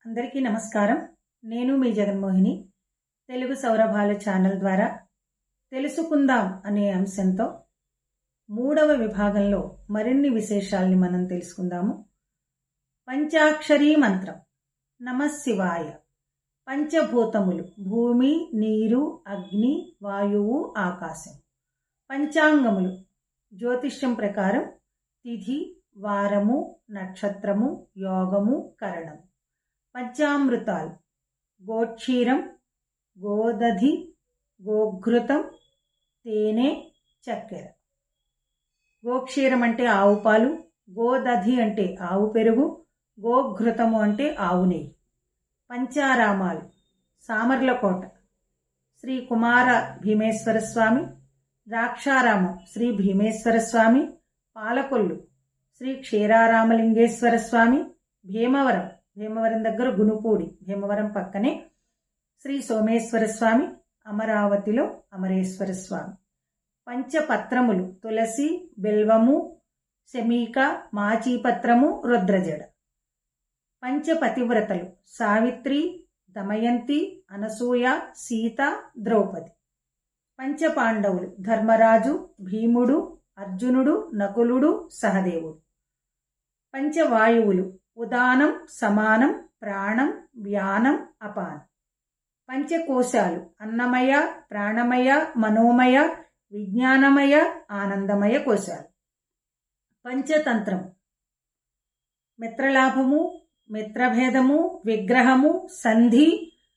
అందరికీ నమస్కారం. నేను మీ జగన్మోహిని. తెలుగు సౌరభాల ఛానల్ ద్వారా తెలుసుకుందాం అనే అంశంతో 3వ విభాగంలో మరిన్ని విశేషాల్ని మనం తెలుసుకుందాము. పంచాక్షరీ మంత్రం నమఃశివాయ. పంచభూతములు భూమి, నీరు, అగ్ని, వాయువు, ఆకాశం. పంచాంగములు జ్యోతిష్యం ప్రకారం తిథి, వారము, నక్షత్రము, యోగము, కరణము. పంచామృతాలు గోక్షీరం, గోదధి, గోఘృతం, తేనె, చక్కెర. గోక్షీరం అంటే ఆవు పాలు, గోదధి అంటే ఆవు పెరుగు, గోఘృతము అంటే ఆవు నెయ్యి. పంచారామాలు సామర్లకోట శ్రీ కుమార భీమేశ్వర స్వామి, ద్రాక్షారామం శ్రీ భీమేశ్వర స్వామి, పాలకొల్లు శ్రీ క్షీరారామలింగేశ్వర స్వామి, భీమవరం దగ్గర గునుపూడి, భీమవరం పక్కనే శ్రీ సోమేశ్వర స్వామి, అమరావతిలో అమరేశ్వర స్వామి. పంచపత్రములు తులసి, బిల్వము, శమీక, మాచీపత్రము, రుద్రజడ. పంచపతివ్రతలు సావిత్రి, దమయంతి, అనసూయ, సీత, ద్రౌపది. పంచపాండవులు ధర్మరాజు, భీముడు, అర్జునుడు, నకులుడు, సహదేవుడు. పంచవాయువులు ఉదానం, సమానం, ప్రాణం, వ్యానం, అపానం. పంచకోశాలు అన్నమయ, ప్రాణమయ, మనోమయ, విజ్ఞానమయ, ఆనందమయ కోశాలు. పంచతంత్రం మిత్రలాభము, మిత్రభేదము, విగ్రహము, సంధి,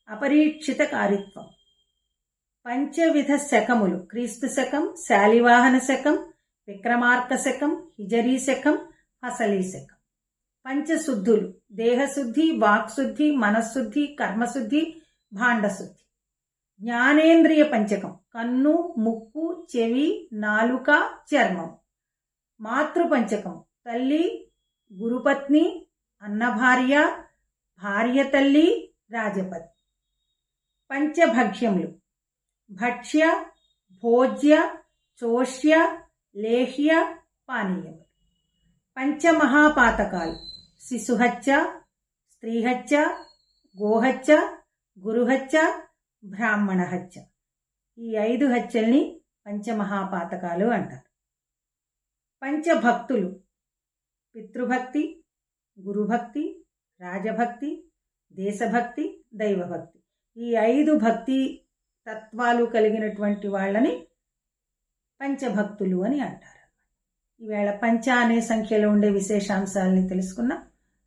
అపరీక్షిత కారిత్వం. పంచవిధ శకములు క్రీస్తు శకం, శాలివాహన శకం, విక్రమార్క శకం, హిజరీ శకం, హసలీ శకం. పంచశుద్ధులు దేహశుద్ధి, వాక్శుద్ధి, మనశుద్ధి, కర్మశుద్ధి, భాండశుద్ధి. జ్ఞానేంద్రియ పంచకం కన్ను, ముక్కు, చెవి, నాలుక, చర్మం. మాతృపంచకం తల్లి, గురుపత్ని, అన్నభార్య, భార్య తల్లి, రాజపతి. పంచభక్ష్యములు భక్ష్య, భోజ్య, చోష్య, లేహ్య, పానీయములు. పంచమహాపాతకాలు శిశుహత్య, స్త్రీహత్య, గోహత్య, గురుహత్య, బ్రాహ్మణ హత్య. ఈ 5 హత్యల్ని పంచమహాపాతకాలు అంటారు. పంచభక్తులు పితృభక్తి, గురుభక్తి, రాజభక్తి, దేశభక్తి, దైవభక్తి. ఈ 5 భక్తి తత్వాలు కలిగినటువంటి వాళ్ళని పంచభక్తులు అని అంటారు. ఈవేళ పంచ అనే సంఖ్యలో ఉండే విశేషాంశాలని తెలుసుకున్నాం.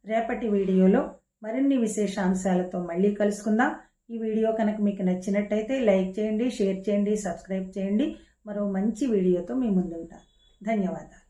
రేపటి వీడియోలో మరిన్ని విశేషాంశాలతో మళ్ళీ కలుసుకుందాం. ఈ వీడియో కనుక మీకు నచ్చినట్టయితే లైక్ చేయండి, షేర్ చేయండి, సబ్స్క్రైబ్ చేయండి. మరో మంచి వీడియోతో మీ ముందుంటాను. ధన్యవాదాలు.